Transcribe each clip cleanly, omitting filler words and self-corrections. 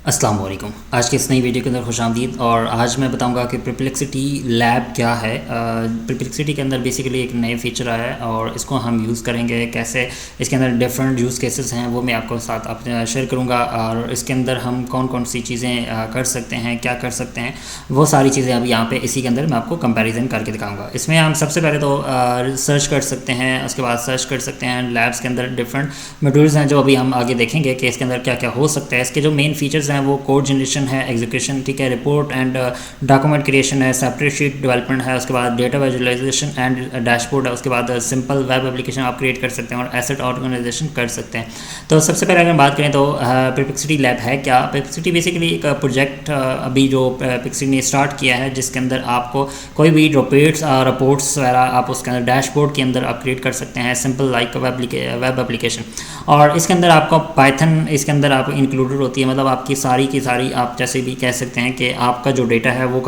अस्सलाम वालेकुम। आज के इस नई वीडियो के अंदर खुशामदीद। और आज मैं बताऊंगा कि परप्लेक्सिटी लैब क्या है। परप्लेक्सिटी के अंदर बेसिकली एक नए फीचर आया है और इसको हम यूज़ करेंगे कैसे, इसके अंदर डिफरेंट यूज़ केसेस हैं वो मैं आपको साथ अपने शेयर करूंगा। और इसके अंदर हम कौन कौन सी चीज़ें कर सकते हैं, क्या कर सकते हैं, वो सारी चीज़ें अभी यहाँ पे इसी के अंदर मैं आपको कंपैरिजन करके दिखाऊंगा। इसमें हम सबसे पहले तो सर्च कर सकते हैं, उसके बाद सर्च कर सकते हैं लैब्स के अंदर डिफरेंट मॉड्यूल्स हैं जो अभी हम आगे देखेंगे कि इसके अंदर क्या क्या हो सकता है। इसके जो मेन फीचर्स हैं वो कोड जनरेशन है, एग्जीक्यूशन, ठीक है, रिपोर्ट एंड डॉक्यूमेंट क्रिएशन है, सेपरेट शीट डेवलपमेंट है, उसके बाद डेटा विजुअलाइजेशन एंड डैशबोर्ड है, उसके बाद सिंपल वेब एप्लीकेशन आप क्रिएट कर सकते हैं और एसेट ऑर्गेनाइजेशन कर सकते हैं। तो सबसे पहले अगर बात करें तो परप्लेक्सिटी लैब है क्या। परप्लेक्सिटी बेसिकली एक प्रोजेक्ट अभी जो परप्लेक्सिटी ने स्टार्ट किया है जिसके अंदर आपको कोई भी रिपोर्ट्स वगैरह आप उसके अंदर डैशबोर्ड के अंदर आप क्रिएट कर सकते हैं, सिंपल लाइक वेब एप्लीकेशन। और इसके अंदर आपको पाइथन इसके अंदर आप इंक्लूडेड होती है, मतलब आपकी सारी की सारी आप जैसे भी कह सकते हैं कि आपका जो डेटा है वो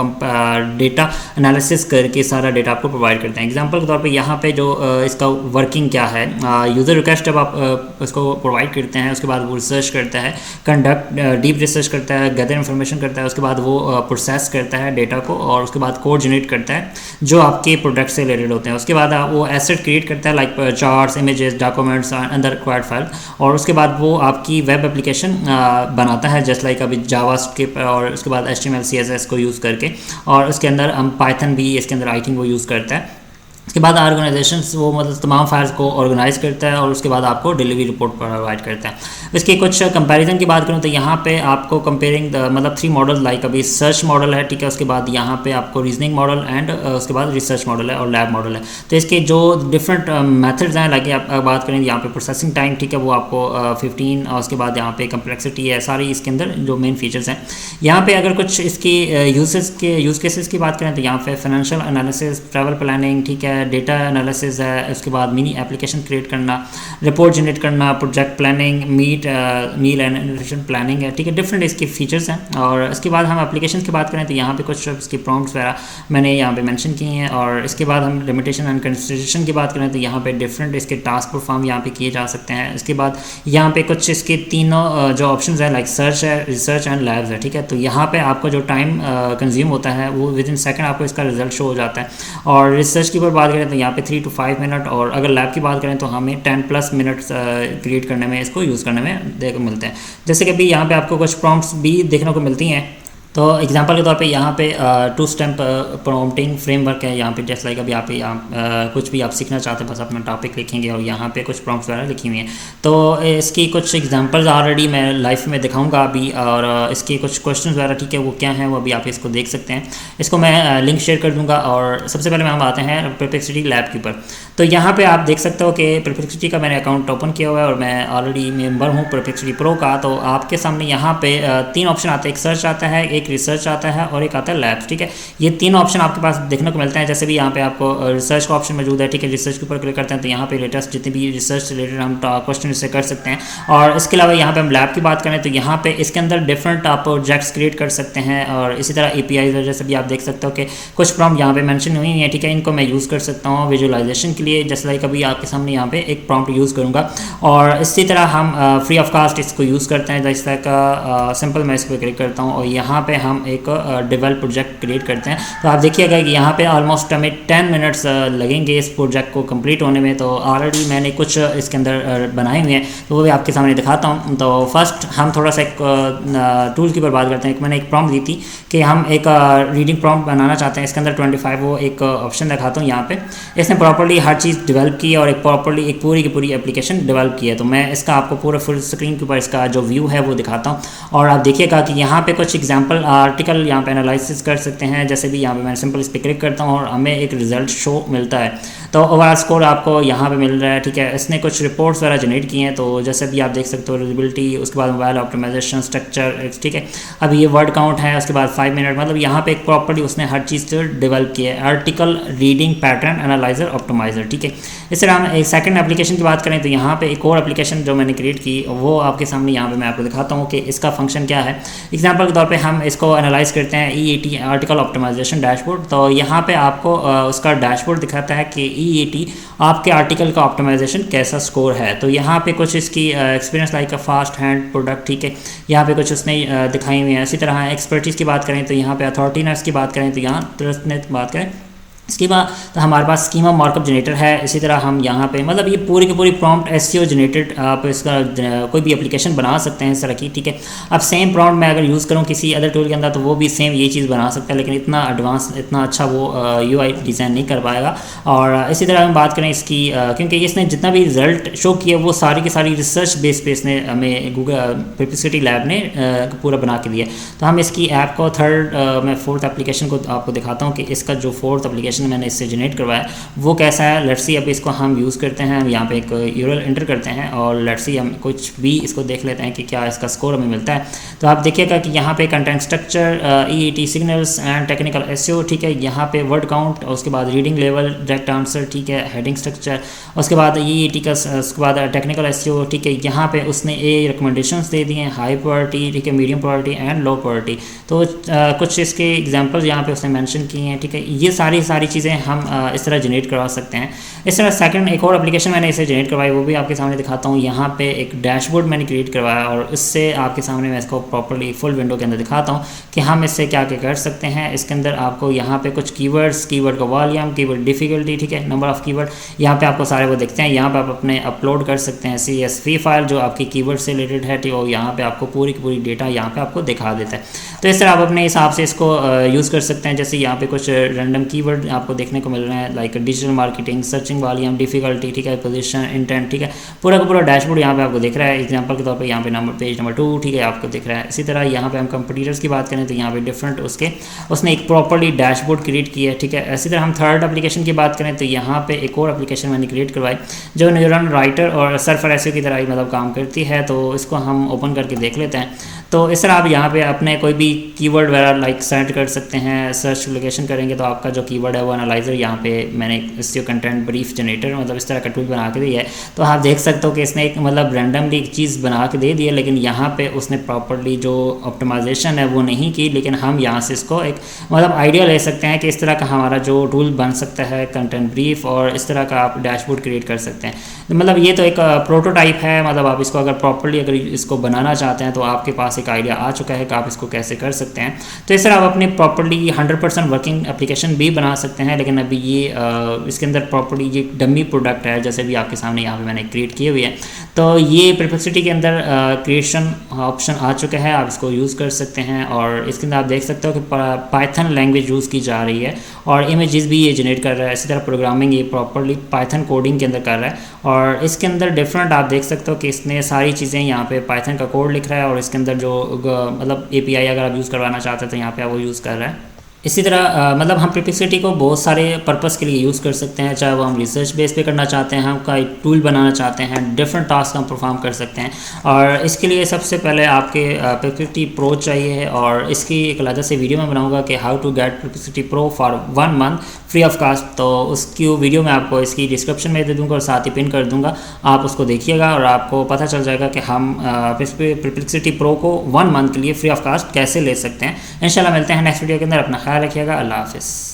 डेटा एनालिसिस करके सारा डेटा आपको प्रोवाइड करते हैं। एग्जांपल के तौर पे यहाँ पे जो इसका वर्किंग क्या है, यूज़र रिक्वेस्ट जब आप इसको प्रोवाइड करते हैं उसके बाद वो रिसर्च करता है, कंडक्ट डीप रिसर्च करता है, गैदर इन्फॉर्मेशन करता है, उसके बाद वो प्रोसेस करता है डेटा को और उसके बाद कोड जनरेट करता है जो आपके प्रोडक्ट से रिलेटेड होते हैं। उसके बाद वो एसेट क्रिएट करता है like charts, images, documents and the required file, और उसके बाद वो आपकी वेब एप्लीकेशन बनाता है जस्ट लाइक अभी जावास्क्रिप्ट और उसके बाद HTML CSS को यूज़ करके। और उसके अंदर हम पाइथन भी इसके अंदर आई थिंक वो यूज़ करता है। उसके बाद ऑर्गेनाइजेशंस वो मतलब तमाम फाइल्स को ऑर्गेनाइज करता है और उसके बाद आपको डिलीवरी रिपोर्ट प्रोवाइड करता है। इसकी कुछ कंपैरिजन की बात करूँ तो यहाँ पे आपको कंपेयरिंग मतलब 3 मॉडल लाइक अभी सर्च मॉडल है, ठीक है, उसके बाद यहाँ पे आपको रीजनिंग मॉडल एंड उसके बाद रिसर्च मॉडल है और लैब मॉडल है। तो इसके जो डिफरेंट मेथड्स हैं लाइक आप बात करें यहाँ पे प्रोसेसिंग टाइम, ठीक है, वो आपको 15 और उसके बाद यहाँ पे कम्प्लेक्सिटी है, सारी इसके अंदर जो मेन फीचर्स हैं। यहाँ पे अगर कुछ इसकी यूज़ केसेस की बात करें तो यहाँ पे फाइनेंशियल एनालिसिस, ट्रैवल प्लानिंग, ठीक है, डेटा एनालिसिस है, उसके बाद मिनी एप्लीकेशन क्रिएट करना, रिपोर्ट जनरेट करना, project planning, meal and nutrition planning है, ठीक है, डिफरेंट इसकी फीचर्स हैं। और इसके बाद हम एप्लीकेशन की बात करें तो यहाँ पे कुछ इसकी प्रॉम्प्ट्स वगैरह मैंने यहाँ पे मेंशन किए हैं। और इसके बाद हम लिमिटेशन एंड कंसिडरेशन की बात करें तो यहाँ पे डिफरेंट इसके टास्क परफॉर्म यहाँ पे किए जा सकते हैं। इसके बाद यहाँ पे कुछ इसके तीनों जो ऑप्शंस हैं लाइक सर्च है, रिसर्च एंड लैब्स है, ठीक है। तो यहाँ पे आपको जो टाइम कंज्यूम होता है वो विद इन सेकेंड आपको इसका रिजल्ट शो हो जाता है। और रिसर्च की बात करें तो यहाँ पे 3 to 5 मिनट, और अगर लैब की बात करें तो हमें 10+ मिनट्स क्रिएट करने में, इसको यूज़ करने में देखने को मिलते हैं। जैसे कि अभी यहाँ पे आपको कुछ प्रॉम्प्ट्स भी देखने को मिलती हैं। तो एग्जांपल के तौर पे यहाँ पे 2 स्टेप प्रॉम्प्टिंग फ्रेमवर्क है यहाँ पे, जैसे लाइक अभी आप कुछ भी आप सीखना चाहते हैं बस अपना टॉपिक लिखेंगे और यहाँ पे कुछ प्रॉम्प्ट्स वगैरह लिखी हुई हैं। तो इसकी कुछ एग्जांपल्स ऑलरेडी मैं लाइव में दिखाऊंगा अभी, और इसके कुछ क्वेश्चंस वगैरह, ठीक है, वो क्या हैं वो अभी आप इसको देख सकते हैं। इसको मैं लिंक शेयर कर दूँगा। और सबसे पहले हम आते हैं परप्लेक्सिटी लैब के ऊपर। तो यहाँ पर आप देख सकते हो कि परप्लेक्सिटी का मैंने अकाउंट ओपन किया हुआ है और मैं ऑलरेडी मेम्बर हूँ परप्लेक्सिटी प्रो का। तो आपके सामने यहाँ पे 3 ऑप्शन आते हैं, एक सर्च आता है, एक रिसर्च आता है और एक आता है लैब्स, ठीक है। ये 3 ऑप्शन आपके पास देखने को मिलते हैं। जैसे भी यहाँ पे आपको रिसर्च का ऑप्शन मौजूद है, ठीक है, रिसर्च के ऊपर क्लिक करते हैं तो यहाँ पे लेटेस्ट जितने भी रिसर्च से रिलेटेड हम क्वेश्चन इससे कर सकते हैं। और इसके अलावा यहाँ पे हम लैब की बात करें तो यहाँ पे इसके अंदर डिफरेंट आप प्रोजेक्ट्स क्रिएट कर सकते हैं। और इसी तरह APIs जैसे भी आप देख सकते हो कि कुछ प्रॉम्प्ट यहाँ पे मेंशन हुई है, ठीक है, इनको मैं यूज़ कर सकता हूँ विजुअलाइजेशन के लिए। जैसे लाइक अभी आपके सामने यहाँ पे एक प्रॉम्प्ट यूज़ करूँगा और इसी तरह हम फ्री ऑफ कास्ट इसको यूज़ करते हैं। इस तरह का सिंपल मैं इस पर क्लिक करता हूँ और यहाँ पे हम एक डेवलप प्रोजेक्ट क्रिएट करते हैं। तो आप देखिएगा कि यहाँ पे ऑलमोस्ट हमें 10 मिनट्स लगेंगे इस प्रोजेक्ट को कंप्लीट होने में। तो ऑलरेडी मैंने कुछ इसके अंदर बनाए हुए हैं तो वो भी आपके सामने दिखाता हूँ। तो फर्स्ट हम थोड़ा सा एक टूल की बात करते हैं। मैंने एक प्रॉम्प्ट दी थी कि हम एक रीडिंग प्रॉम्प्ट बनाना चाहते हैं। इसके अंदर 25 वो एक ऑप्शन दिखाता हूँ यहाँ पे। इसने प्रॉपर्ली हर चीज़ डेवलप की है और एक प्रॉपर्ली एक पूरी की पूरी एप्लीकेशन डेवलप की है। तो मैं इसका आपको पूरा फुल स्क्रीन के ऊपर इसका जो व्यू है वो दिखाता हूँ और आप देखिएगा कि यहाँ पे कुछ एग्जाम्पल आर्टिकल यहाँ पे एनालिसिस कर सकते हैं। जैसे भी यहाँ पे मैं सिंपल इस पर क्लिक करता हूँ और हमें एक रिजल्ट शो मिलता है। तो ओवरऑल स्कोर आपको यहाँ पे मिल रहा है, ठीक है। इसने कुछ रिपोर्ट्स वगैरह जनरेट की हैं। तो जैसे भी आप देख सकते हो रीडेबिलिटी, उसके बाद मोबाइल ऑप्टिमाइजेशन, स्ट्रक्चर, ठीक है। अब ये वर्ड काउंट है, उसके बाद 5 मिनट, मतलब यहाँ पे एक प्रॉपर्ली उसने हर चीज़ डेवलप की है। Article reading pattern analyser optimiser, ठीक है। इस तरह हम एक सेकंड एप्लीकेशन की बात करें तो यहाँ पे एक और एप्लीकेशन जो मैंने क्रिएट की वो आपके सामने यहाँ पे मैं आपको दिखाता हूँ कि इसका फंक्शन क्या है। एग्जांपल के तौर पे हम इसको एनालाइज करते हैं EAT आर्टिकल ऑप्टिमाइजेशन डैशबोर्ड। तो यहाँ पे आपको उसका डैशबोर्ड दिखाता है कि EET आपके आर्टिकल का ऑप्टिमाइजेशन कैसा स्कोर है। तो यहाँ पे कुछ इसकी experience like a fast hand product, ठीक है, यहाँ पे कुछ उसने दिखाई हुई है। इसी तरह एक्सपर्टीज़ की बात करें तो यहाँ पे अथॉरिटीनेस की बात करें तो यहाँ ट्रस्टनेस की बात करें। इसके बाद तो हमारे पास स्कीमा मार्कअप जनरेटर है। इसी तरह हम यहाँ पे मतलब ये पूरी की पूरी प्रॉम्प्ट SEO जनरेटेड आप इसका कोई भी एप्लीकेशन बना सकते हैं इस तरह की, ठीक है। अब सेम प्रॉम्प्ट मैं अगर यूज़ करूँ किसी अदर टूल के अंदर तो वो भी सेम ये चीज़ बना सकता है, लेकिन इतना एडवांस इतना अच्छा वो UI डिज़ाइन नहीं कर पाएगा। और इसी तरह हम बात करें इसकी क्योंकि इसने जितना भी रिजल्ट शो किया वो सारी की सारी रिसर्च बेस पे इसने हमें गूगल परप्लेक्सिटी लैब ने पूरा बना के दिया। तो हम इसकी ऐप को मैं फोर्थ एप्लीकेशन को आपको दिखाता हूँ कि इसका जो फोर्थ एप्लीकेशन मैंने इससे जनरेट करवाया वो कैसा है। लेट्स सी अब इसको हम यूज़ करते हैं, हम यहाँ पे एक URL एंटर करते हैं और लेट्स सी हम कुछ भी इसको देख लेते हैं कि क्या इसका स्कोर हमें मिलता है। तो आप देखिएगा कि यहाँ पे content structure, EET signals and technical SEO, ठीक है, यहाँ पे वर्ड काउंट, उसके बाद रीडिंग लेवल, डायरेक्ट आंसर, ठीक है, हेडिंग स्ट्रक्चर, उसके बाद EET का, उसके बाद टेक्निकल SEO, ठीक है। यहाँ पे उसने रिकमेंडेशंस दे दिए हैं, हाई प्रायोरिटी, ठीक है, medium priority and low priority. तो कुछ इसके एग्जाम्पल्स यहाँ पे उसने मैंशन किए हैं, ठीक है। ये सारी चीज़ें हम इस तरह जनरेट करवा सकते हैं। इस तरह सेकंड एक और एप्लीकेशन मैंने इसे जनरेट करवाई, वो भी आपके सामने दिखाता हूँ। यहाँ पे एक डैशबोर्ड मैंने क्रिएट करवाया और इससे आपके सामने मैं इसको प्रॉपर्ली फुल विंडो के अंदर दिखाता हूँ कि हम इससे क्या क्या कर सकते हैं। इसके अंदर आपको यहाँ पे कुछ कीवर्ड्स, कीवर्ड का वॉल्यूम, कीवर्ड डिफिकल्टी, ठीक है, नंबर ऑफ कीवर्ड, यहाँ पे आपको सारे वो दिखते हैं। यहाँ पे आप अपने अपलोड कर सकते हैं CSV फाइल जो आपकी कीवर्ड से रिलेटेड है, ठीक है, और यहाँ पे आपको पूरी की पूरी डेटा यहाँ पे आपको दिखा देता है। तो इस तरह आप अपने हिसाब से इसको यूज़ कर सकते हैं। जैसे यहाँ पे कुछ रैंडम कीवर्ड आपको देखने को मिल रहे हैं like digital marketing, searching volume, difficulty, ठीक है, पोजीशन, इंटेंट, ठीक है, पूरा का पूरा डैशबोर्ड यहाँ पे आपको दिख रहा है। एग्जांपल के तौर पे यहाँ पे पेज नंबर 2, ठीक है, आपको दिख रहा है। इसी तरह यहाँ पे हम कंपटीटर्स की बात करें तो यहाँ पे डिफरेंट उसने एक प्रॉपर्ली डैशबोर्ड क्रिएट किया है, ठीक है। इसी तरह हम थर्ड एप्लीकेशन की बात करें तो यहाँ पे एक और एप्लीकेशन मैंने क्रिएट करवाई जो न्यूरल राइटर और सर्फर SEO की तरह ही मतलब काम करती है। तो इसको हम ओपन करके देख लेते हैं। तो इस तरह आप यहाँ पे अपने कोई भी कीवर्ड वगैरह लाइक सेट कर सकते हैं। सर्च लोकेशन करेंगे तो आपका जो कीवर्ड है वो एनालाइजर, यहाँ पे मैंने SEO कंटेंट ब्रीफ जनरेटर मतलब इस तरह का टूल बना के दिया है। तो आप देख सकते हो कि इसने एक मतलब रैंडमली एक चीज़ बना के दे दी है, लेकिन यहाँ पे उसने प्रॉपर्ली जो ऑप्टिमाइजेशन है वो नहीं की। लेकिन हम यहाँ से इसको एक मतलब आइडिया ले सकते हैं कि इस तरह का हमारा जो टूल बन सकता है कंटेंट ब्रीफ, और इस तरह का आप डैशबोर्ड क्रिएट कर सकते हैं। मतलब ये तो एक प्रोटोटाइप है, मतलब आप इसको अगर प्रॉपर्ली अगर इसको बनाना चाहते हैं तो आपके पास एक आइडिया आ चुका है कि आप इसको कैसे कर सकते हैं। तो इस तरह आप अपनी प्रॉपर्ली 100% वर्किंग एप्लीकेशन भी बना सकते हैं। लेकिन अभी ये इसके अंदर प्रॉपर्ली ये डमी प्रोडक्ट है, जैसे भी आपके सामने यहाँ पे मैंने क्रिएट किए हुए हैं। तो ये परप्लेक्सिटी के अंदर क्रिएशन ऑप्शन आ चुका है, आप इसको यूज़ कर सकते हैं। और इसके अंदर आप देख सकते हो कि पाइथन लैंग्वेज यूज़ की जा रही है और इमेजेस भी ये जनरेट कर रहा है। इसी तरह प्रोग्रामिंग ये प्रॉपर्ली पाइथन कोडिंग के अंदर कर रहा है। और इसके अंदर डिफरेंट आप देख सकते हो कि इसने सारी चीज़ें यहाँ पे पाइथन का कोड लिख रहा है, और इसके अंदर जो मतलब API अगर आप यूज़ करवाना चाहते हैं तो यहाँ पे आप वो यूज़ कर रहा है। इसी तरह मतलब हम परप्लेक्सिटी को बहुत सारे पर्पस के लिए यूज़ कर सकते हैं, चाहे वो हम रिसर्च बेस पे करना चाहते हैं, हम कोई टूल बनाना चाहते हैं, डिफरेंट टास्क हम परफॉर्म कर सकते हैं। और इसके लिए सबसे पहले आपके परप्लेक्सिटी प्रो चाहिए, और इसकी एक अलग से वीडियो मैं बनाऊंगा कि how to get perplexity pro for 1 month free of cost. तो उसकी वीडियो मैं आपको इसकी डिस्क्रिप्शन में दे दूँगा और साथ ही पिन कर दूँगा, आप उसको देखिएगा और आपको पता चल जाएगा कि हम परप्लेक्सिटी प्रो को 1 मंथ के लिए फ्री ऑफ कास्ट कैसे ले सकते हैं। इंशाल्लाह मिलते हैं नेक्स्ट वीडियो के अंदर। अपना ख्याल रखिएगा। अल्लाह हाफिज़।